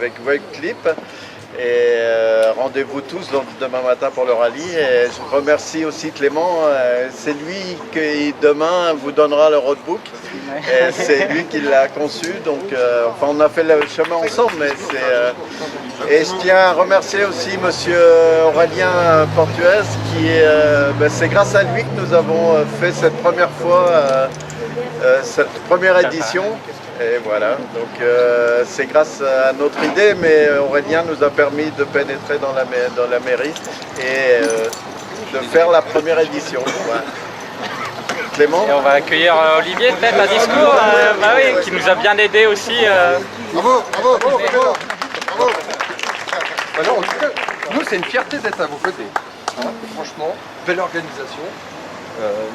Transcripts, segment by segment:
avec Wake Clip. Et rendez-vous tous donc, demain matin pour le rallye. Et je remercie aussi Clément, c'est lui qui demain vous donnera le roadbook. C'est lui qui l'a conçu, donc enfin on a fait le chemin ensemble. Mais et je tiens à remercier aussi monsieur Aurélien Portuez, qui c'est grâce à lui que nous avons fait cette première fois, cette première édition. Et voilà, donc c'est grâce à notre idée, mais Aurélien nous a permis de pénétrer dans la mairie et de faire la première édition. Voilà. Clément ? Et on va accueillir Olivier, peut-être un discours, qui nous a bien aidé aussi. Bravo, bravo, bravo, bravo, bravo. Alors, en tout cas, nous c'est une fierté d'être à vos côtés. Hein, franchement, belle organisation.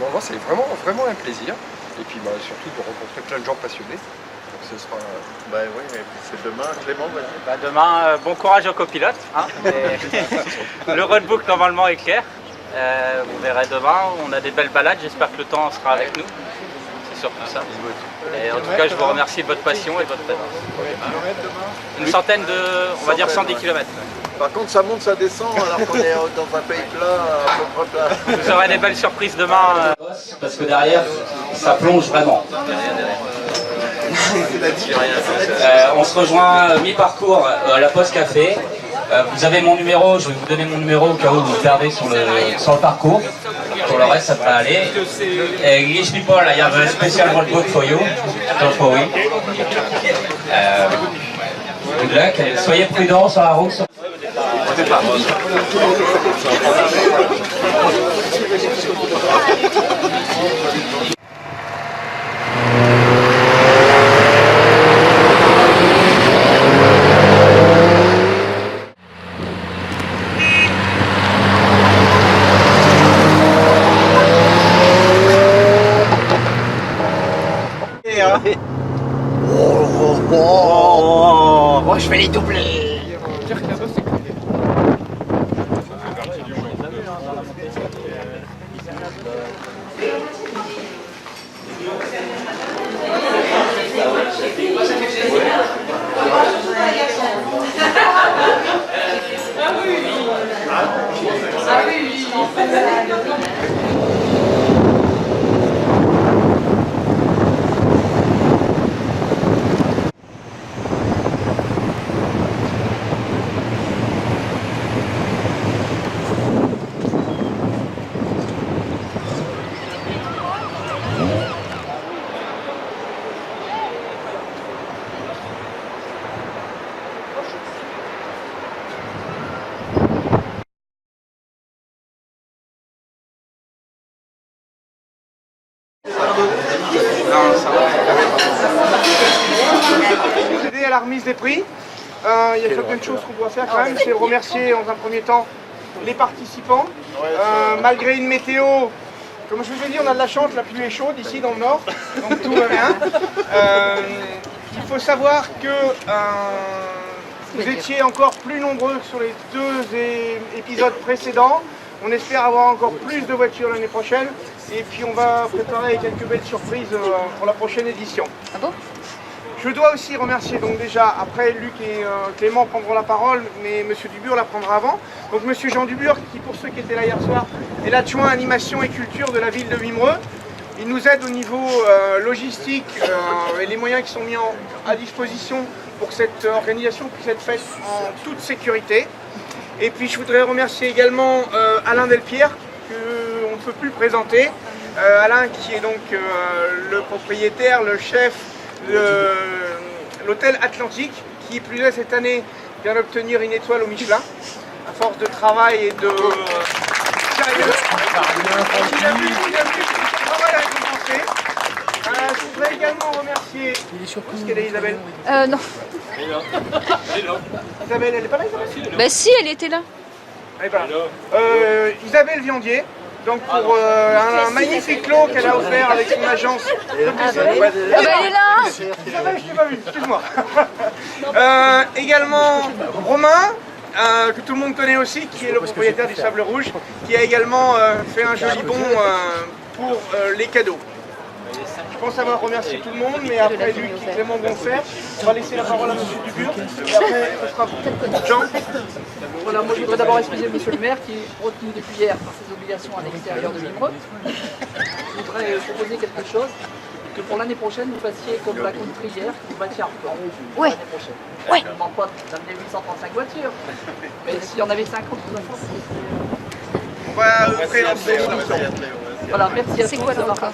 Non, c'est vraiment un plaisir. Et puis surtout de rencontrer plein de gens passionnés. Ce sera... oui, c'est demain, Clément. Demain, bon courage aux copilotes. Hein, le roadbook normalement est clair. Vous verrez demain, on a des belles balades, j'espère que le temps sera avec nous. C'est surtout ça. Et en tout cas, je vous remercie de votre passion et de votre présence. Une centaine de, on va dire 110 km. Par contre, ça monte, ça descend, alors qu'on est dans un pays plat, à peu près plat. Vous aurez des belles surprises demain. Parce que derrière, ça plonge vraiment. On se rejoint mi-parcours à la Poste Café. Vous avez mon numéro, je vais vous donner mon numéro au cas où vous perdez sur le parcours. Pour le reste, ça devrait aller. English people, I have a special roadbook for you. Don't worry. Good luck. Soyez prudents sur la route. Je fais les doublés. Aider à la remise des prix. Il y a certaines choses qu'on doit faire quand même, c'est remercier dans un premier temps les participants. Malgré une météo, comme je vous ai dit, on a de la chance, la pluie est chaude ici dans le nord, donc tout va bien. Il faut savoir que vous étiez encore plus nombreux que sur les deux épisodes précédents. On espère avoir encore plus de voitures l'année prochaine. Et puis on va préparer quelques belles surprises pour la prochaine édition. Ah bon ? Je dois aussi remercier, donc déjà, après Luc et Clément prendront la parole, mais Monsieur Dubur la prendra avant. Donc Monsieur Jean Dubur, qui pour ceux qui étaient là hier soir, est l'adjoint animation et culture de la ville de Wimereux. Il nous aide au niveau logistique et les moyens qui sont mis à disposition pour que cette organisation puisse être faite en toute sécurité. Et puis je voudrais remercier également Alain Delpierre, qu'on ne peut plus présenter. Alain qui est donc le propriétaire, le chef de l'hôtel Atlantique, qui plus est cette année vient d'obtenir une étoile au Michelin, à force de travail et de sérieux. Il a vu son travail à récompenser. Je voudrais également remercier... Où est-ce qu'elle est, Isabelle? Non. Isabelle, elle n'est pas là, Isabelle? Bah si, elle était là. Elle est pas là. Isabelle Viandier, donc pour un magnifique lot qu'elle a offert avec son agence. Ah bah elle est là. Isabelle, je t'ai pas vu, excuse-moi. Également Romain, que tout le monde connaît aussi, qui est le propriétaire du Sable Rouge, qui a également fait un joli bon pour les cadeaux. Je pense avoir remercié tout le monde, mais après Luc et Clément vont faire. On va laisser la parole à M. Dubur, et après ce sera vous. Jean. Voilà, moi je voudrais d'abord excuser M. le maire qui est retenu depuis hier par ses obligations à l'extérieur de Vimereux. Je voudrais proposer quelque chose, que pour l'année prochaine vous fassiez comme la country hier, que vous battiez un record. Ouais. L'année prochaine. Ouais. Je ne demande pas d'amener 835 voitures, mais s'il y en avait 50, tout à fait. On va offrir un petit Voilà, merci à C'est tous. quoi le record?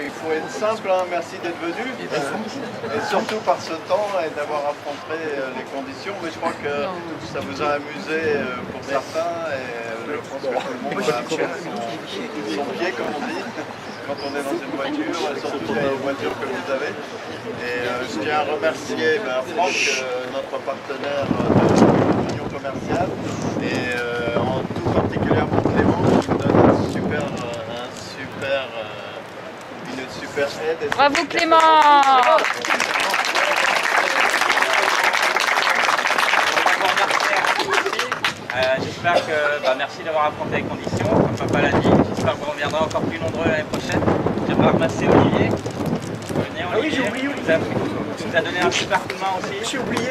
Il faut être simple, hein. Merci d'être venu. Et surtout par ce temps et d'avoir affronté les conditions. Mais je crois que ça vous a amusé pour certains et je pense que tout le monde va apprendre son pied, comme on dit, quand on est dans une voiture, surtout les voitures que vous avez. Et je tiens à remercier Franck, notre partenaire de l'union commerciale, et en tout particulièrement Clément qui nous donne une super aide. Et Bravo Clément! J'espère que, merci d'avoir affronté les conditions, comme papa l'a dit. J'espère que vous reviendrez encore plus nombreux l'année prochaine. J'aimerais remercier Olivier. Ah oui, j'ai oublié Olivier. Qui nous a donné un super coup de main aussi. J'ai oublié.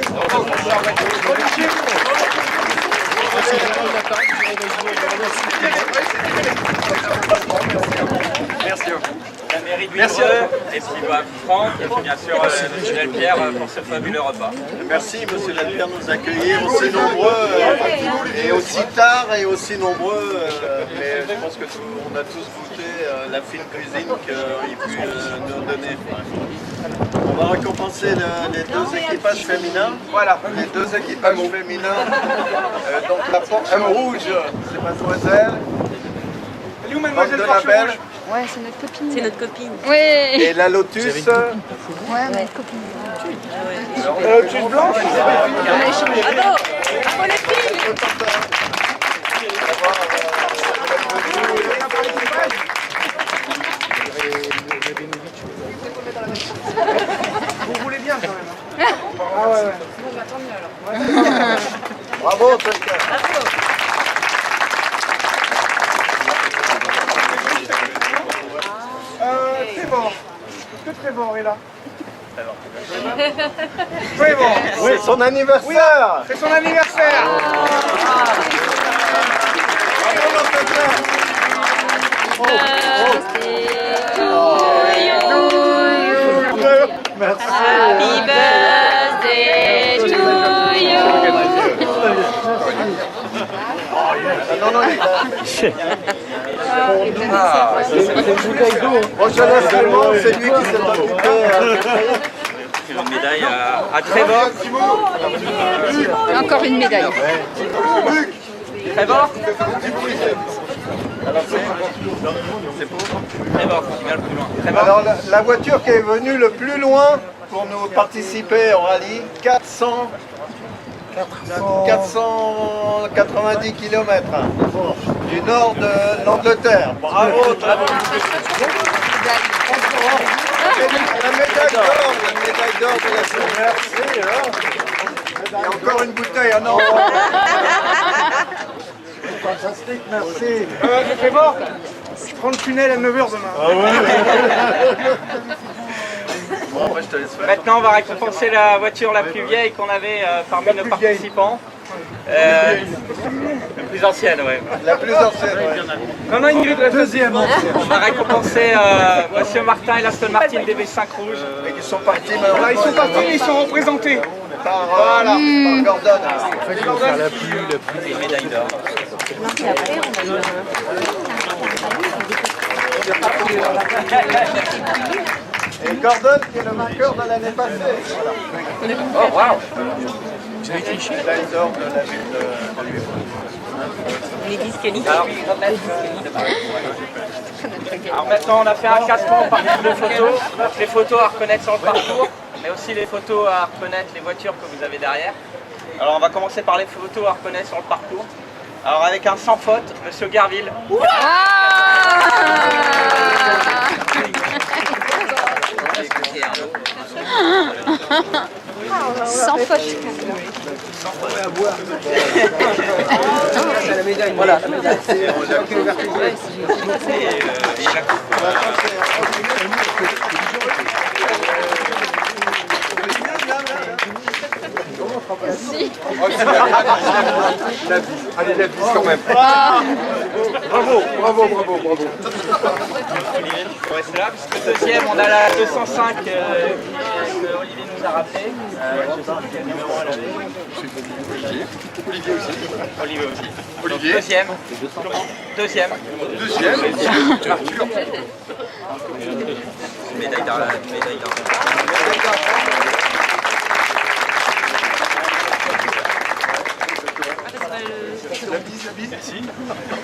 merci beaucoup. La mairie de Vimereux, et puis Franck, et puis bien sûr M. Delpierre pour ce fabuleux repas. Merci M. Delpierre de nous accueillir aussi nombreux et aussi tard et aussi nombreux. Mais je pense que on a tous goûté la fine cuisine qu'il pu nous donner. On va récompenser les deux équipages féminins. Voilà. Les deux équipages féminins. Donc la Porsche rouge, c'est mademoiselle. Elle est où mademoiselle de Porsche Label. rouge? Ouais, c'est notre copine. C'est notre copine. Oui. Et la Lotus. Ouais, notre copine. Lotus blanche? On a échangé. Bravo! Bravo les filles! Vous voulez bien quand même. Hein. Ah ouais, ouais. Bon, bah tant mieux alors. Bravo, Tosca. Trevor. Est-ce que Trevor est là? Trevor. C'est son anniversaire. C'est son anniversaire. Merci. Happy birthday to you. Non, il Bon, je laisse Clément, c'est lui qui s'est occupé. Une médaille à Trevor. Encore une médaille. Trevor. Alors, c'est pour Trevor qui vient le plus loin. Trevor. Alors, la voiture qui est venue le plus loin pour nous participer au rallye, 490 km du nord de l'Angleterre. Bravo, bravo. La médaille d'or de la semaine. Il y a encore une bouteille, non. Fantastique, merci. Trevor, je prends le tunnel à 9h demain. Ah ouais. Bon, après, je te laisse faire. Maintenant, on va récompenser la voiture la plus vieille qu'on avait parmi nos participants. La plus ancienne, oui. La plus ancienne, ouais. Non, Ingrid, la deuxième. On va récompenser Monsieur Martin et l'Aston Martin DB5 rouge. Et qui sont partis Ils sont partis, mais ils sont représentés. par Gordon. Et médaille d'or. Et Gordon qui est le vainqueur de l'année passée. Voilà. Oh, waouh! Médaille d'or de la ville de Vimereux. Les disqualifiés. Alors maintenant, on a fait un classement par type de photos. Donc les photos à reconnaître sur le parcours, mais aussi les photos à reconnaître les voitures que vous avez derrière. Alors on va commencer par les photos à reconnaître sur le parcours. Alors avec un sans faute, Monsieur Garville. Sans faute. Voilà, la médaille. La bise. Allez, la bise quand même. Bravo, bravo, bravo, bravo. On reste là, parce que deuxième, on a la 205 que Olivier nous a rappelé. Je sais pas quel numéro elle avait. Olivier aussi. Olivier aussi. Olivier. Deuxième. Deuxième. Deuxième. Arthur. Médaille d'argent. Médaille d'argent. La bise, la bise. Merci.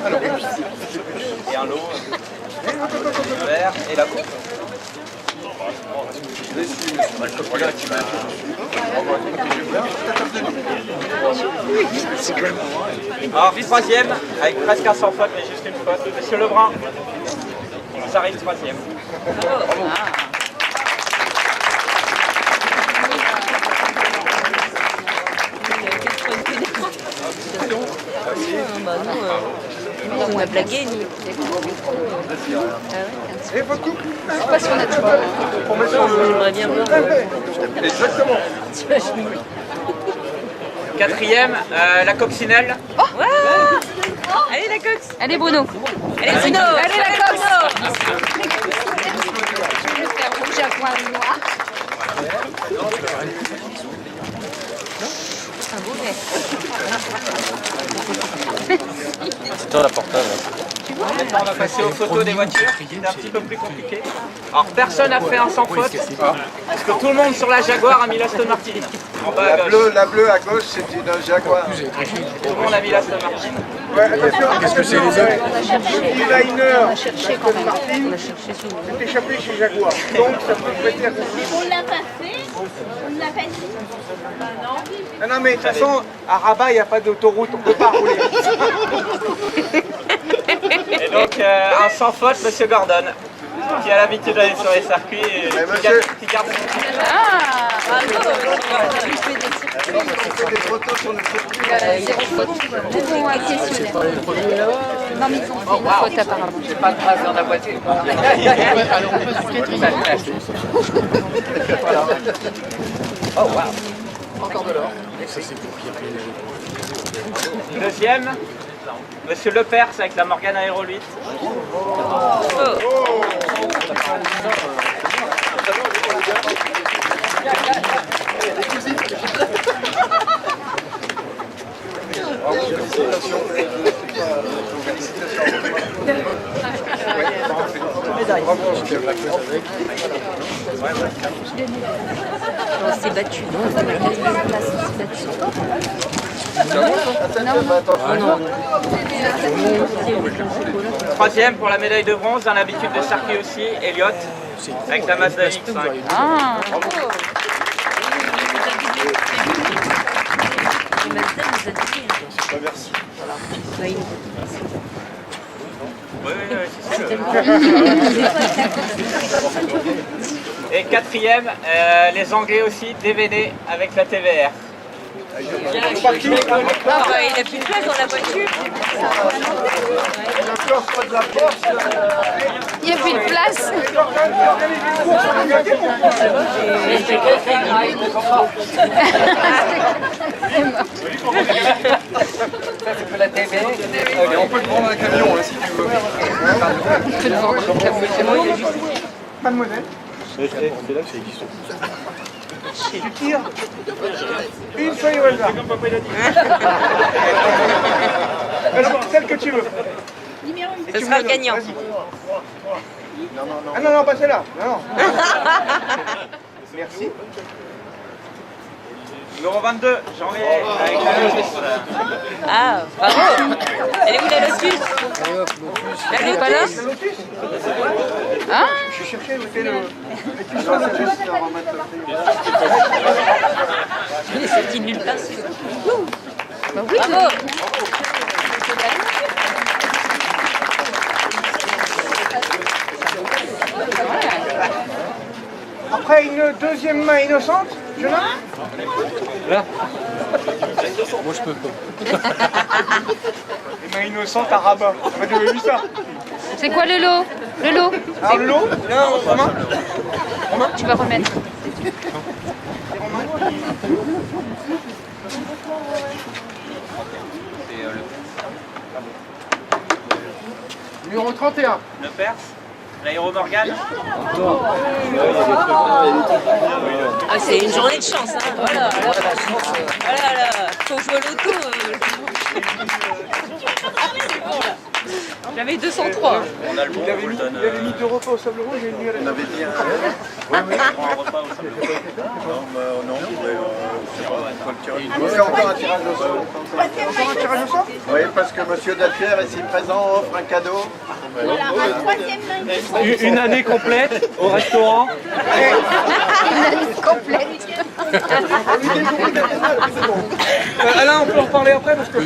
Alors, Et un lot. Un verre et la coupe. Alors, troisième, avec presque un sans faute, mais juste une faute. Monsieur Lebrun, ça arrive troisième. On a blagué, nous. et votre couple Parce qu'on a tout. J'aimerais bien voir. Exactement. Quatrième, la coccinelle. Allez, la cox. Allez Bruno. Allez, Bruno. Allez la cox. Bruno. Je vais faire rouge à poil noir. Un beau verre. C'est toi la portable. Maintenant, on va passer aux photos des voitures. C'est un petit peu plus compliqué. Alors, personne n'a fait un sans faute. Parce que tout le monde sur la Jaguar a mis l'Aston Martin. En bas à gauche. La bleue à gauche, c'est une Jaguar. Tout le monde a mis l'Aston Martin. Qu'est-ce que c'est les autres? Le liner, On a cherché quand même. On a cherché sous. c'est échappé chez Jaguar. Donc ça peut prêter à On l'a pas fait, on l'a pas dit. Non, non, mais de toute façon, à Rabat, il n'y a pas d'autoroute, on ne peut pas rouler. Et donc, un sans faute, Monsieur Gordon, qui a l'habitude d'aller sur les circuits et qui garde son Ah, bravo. Tu fais des circuits. On fait des photos sur le circuit. Zéro faute. Tout bon à questionnaire. Non mais ils ont fait une faute apparemment. J'ai pas de trace dans la voiture. Oh, wow. Encore de l'or. Deuxième, Monsieur Lepers avec la Morgane Aero 8. On s'est battu. Troisième pour la médaille de bronze, dans l'habitude de circuit aussi, Elliot, avec la Mazda X5. Ah, Et Mazda nous a dit. Merci. Oui, c'est sûr. Et quatrième, les Anglais aussi, DVD avec la TVR. Il a plus de place dans la voiture. il n'y a plus de place. La TV. Et on peut te prendre un camion hein, si tu veux. Mademoiselle, tu tires une feuille au hasard. Alors, celle que tu veux. Et Ce tu sera me le la donnes. gagnant. Vas-y. Ah non, non, pas celle-là. Non, non. Merci. Numéro 22, Jean-Louis avec la Lotus. Ah, bravo. Elle est où la Lotus? Elle est pas là? La Lotus. Hein? Je cherchais où était le... Elle est sortie de nulle part. Bah oui, Bravo. Après une deuxième main innocente, jeune homme. Là. Moi je peux pas. Les mains innocentes à rabat. On a déjà vu ça. C'est quoi le lot? Le lot? Alors le lot, viens Romain. Romain, tu vas remettre. Numéro 31. Le Perse, l'aéromorgane. Ah, c'est une journée de chance, hein. Voilà, voilà, faut jouer au loto. J'avais 203. On a le bon, il avait mis 2 repas au Sable Rouge et une nuit à la On avait dit un... Oui, oui. On prend un repas au Sable Rouge. Non, mais on fait encore un tirage au sort. Encore un tirage au sort? Oui, parce que Monsieur Delpierre, ici présent, offre un cadeau. Voilà, un troisième main innocente. Une année complète au restaurant. Une année complète. Alain, on peut en reparler après parce que...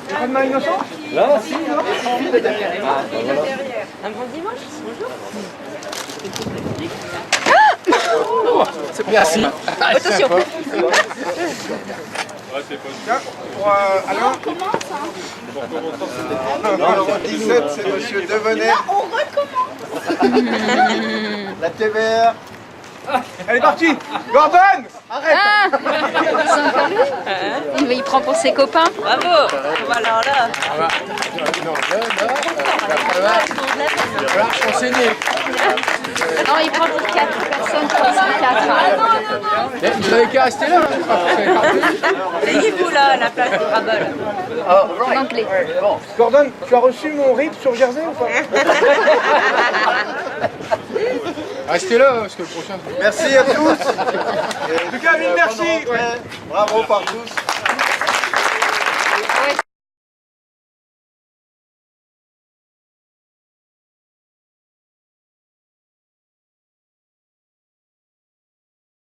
Pas de main innocente? Là, si, là. Un bon dimanche, bonjour. Merci. Attention. Tiens, pour Alain. Numéro 17, c'est Monsieur Devenet. Là, on recommence. La TVR. Elle est partie. Gordon, arrête. Ah, il prend pour ses copains. Bravo. Voilà, là. Non, là, il va falloir s'enseigner. Non, il prend pour 4 personnes, 3 4. Vous avez qu'à rester là. Asseyez-vous là, à la place du rabat. En anglais. Gordon, tu as reçu mon RIP sur Jersey ou pas? Restez là parce que le prochain. Merci à tous. En tout cas, mille merci. Bravo par tous.